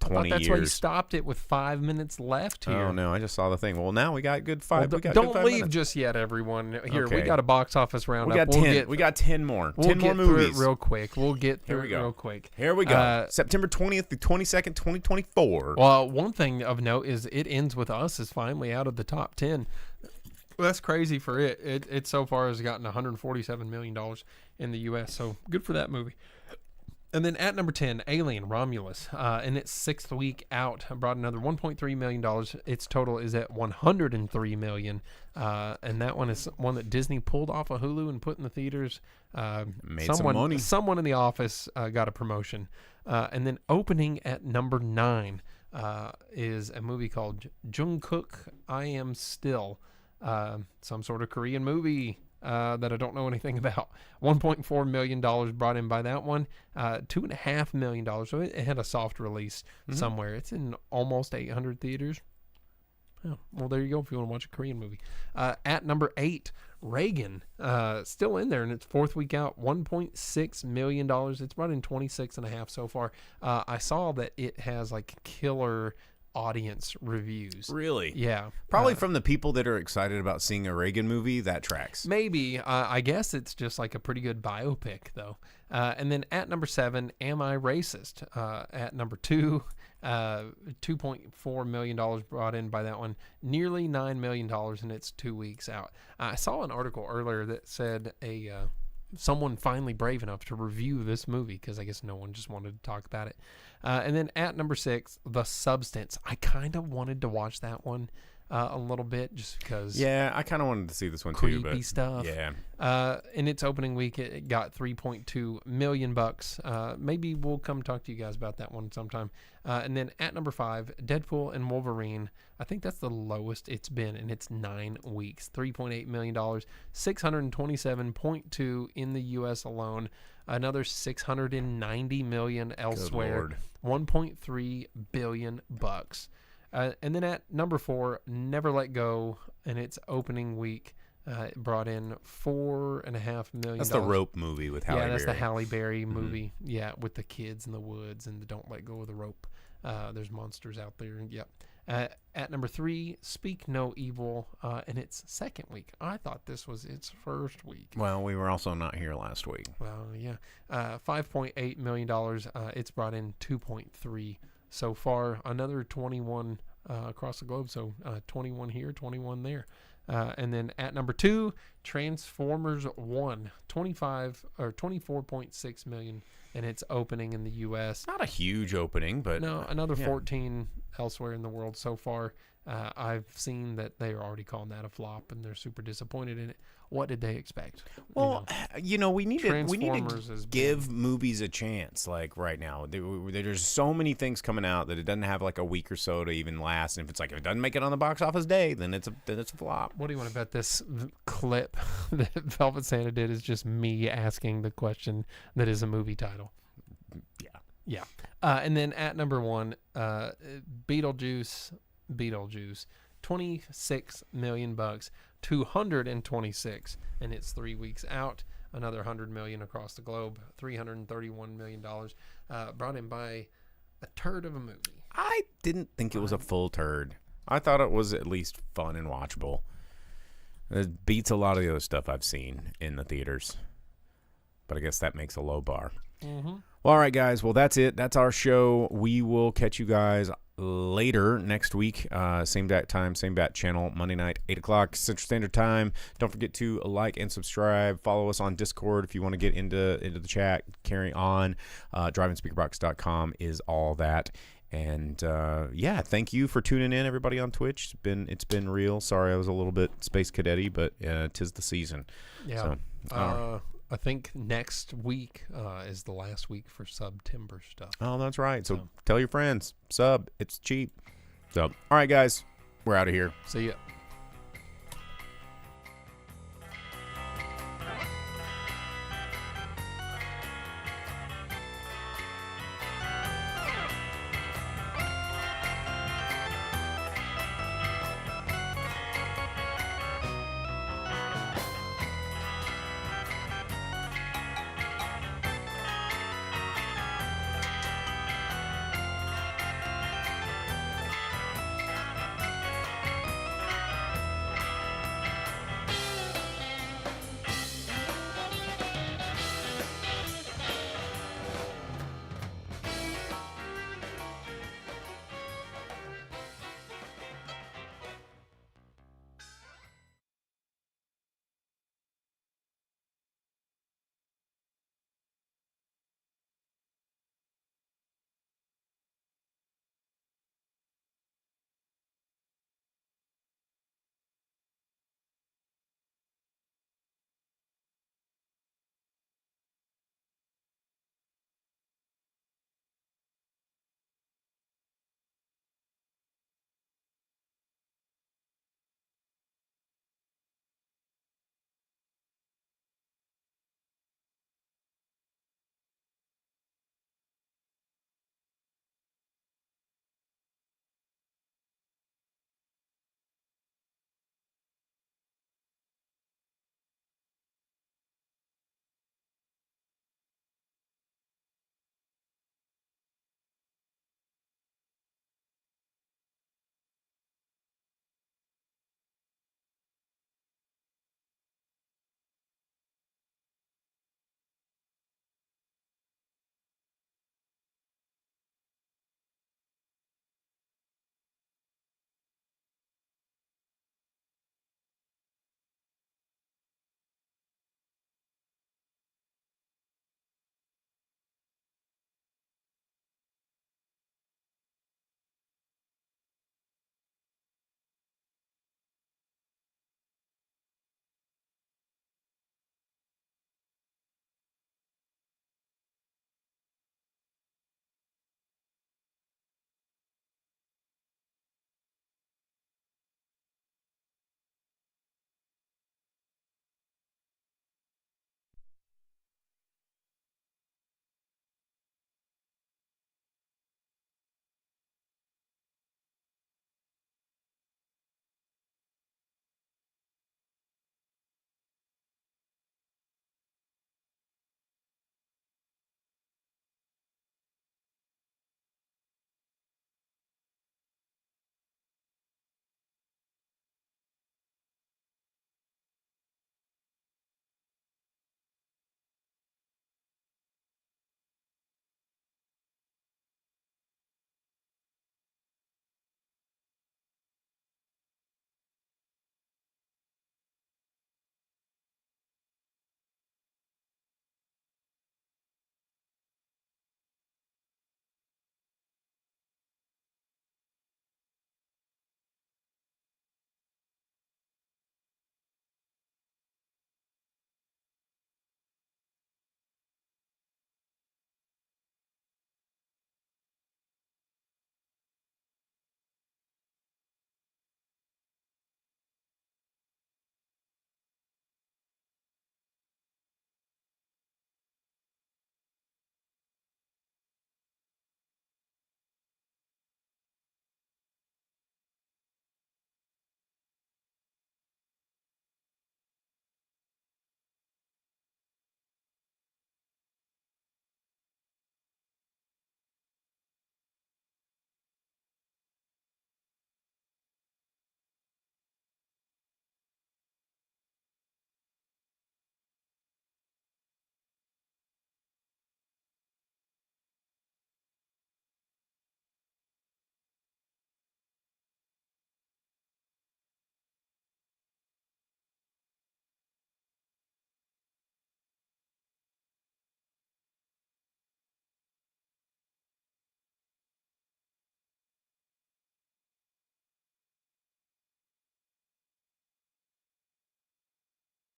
20 that's years. why you stopped it with 5 minutes left here. Oh no, I just saw the thing. Well, now we got good five. Well, don't leave just yet, everyone. Here, we got a box office roundup. We got 10. We got 10 more. 10 more movies. We'll get through it real quick. We'll get through it real quick. Here we go. September 20th through 22nd, 2024. Well, one thing of note is It Ends With Us is finally out of the top 10. Well, that's crazy for it. It so far has gotten $147 million in the U.S., so good for that movie. And then at number 10, Alien Romulus, in its 6th week out, brought another $1.3 million. Its total is at $103 million. And that one is one that Disney pulled off of Hulu and put in the theaters. Made some money. Someone in the office got a promotion. And then opening at number 9 is a movie called Jungkook, I Am Still. Some sort of Korean movie. That I don't know anything about. $1.4 million brought in by that one. $2.5 million. So it had a soft release somewhere. It's in almost 800 theaters. Oh, well, there you go if you want to watch a Korean movie. At number 8, Reagan. Still in there in its 4th week out. $1.6 million. It's brought in 26.5 so far. I saw that it has like killer audience reviews. Really? Yeah. Probably from the people that are excited about seeing a Reagan movie, that tracks. Maybe. I guess it's just like a pretty good biopic, though. And then at number 7, Am I Racist? At number 2, $2.4 million brought in by that one. Nearly $9 million in its 2 weeks out. I saw an article earlier that said someone finally brave enough to review this movie, because I guess no one just wanted to talk about it. And then at number 6, The Substance. I kind of wanted to watch that one a little bit just because. Yeah, I kind of wanted to see this one too. But creepy stuff. Yeah. In its opening week, it got $3.2 million. Maybe we'll come talk to you guys about that one sometime. And then at number 5, Deadpool and Wolverine. I think that's the lowest it's been in its 9 weeks. $3.8 million, $627.2 in the U.S. alone. Another $690 million elsewhere. 1.3 billion bucks. And then at number 4, Never Let Go, in its opening week, it brought in $4.5 million. That's the Rope movie with Halle Berry. Yeah, that's the Halle Berry movie. Yeah, with the kids in the woods and the Don't Let Go of the Rope. There's monsters out there. Yep. At number 3, Speak No Evil, in its 2nd week. I thought this was its 1st week. Well, we were also not here last week. Well, yeah. $5.8 million. It's brought in 2.3 so far. Another 21 across the globe. So 21 here, 21 there. And then at number 2, Transformers 1, 24.6 million and it's opening in the U.S. Not a huge opening, but No, another 14 elsewhere in the world so far. I've seen that they are already calling that a flop, and they're super disappointed in it. What did they expect? Well, we need to Transformers has give movies a chance. Like right now, there's so many things coming out that it doesn't have like a week or so to even last. And if it doesn't make it on the box office day, then it's a flop. What do you want to bet this clip that Velvet Santa did is just me asking the question that is a movie title? Yeah. And then at number 1, Beetlejuice, $26 million, 226, and it's 3 weeks out. Another 100 million across the globe, $331 million, brought in by a turd of a movie. I didn't think it was a full turd. I thought it was at least fun and watchable. It beats a lot of the other stuff I've seen in the theaters, but I guess that makes a low bar. Mm-hmm. Well, all right, guys. Well, that's it. That's our show. We will catch you guys later next week. Same bat time, same bat channel, Monday night, 8 o'clock Central Standard Time. Don't forget to like and subscribe. Follow us on Discord if you want to get into the chat. Carry on. DrivingSpeakerBox.com is all that. And thank you for tuning in, everybody on Twitch. It's been real. Sorry, I was a little bit space cadet-y, but 'tis the season. Yeah. So, I think next week is the last week for September stuff. Oh, that's right. So tell your friends. Sub. It's cheap. So, all right, guys. We're out of here. See ya.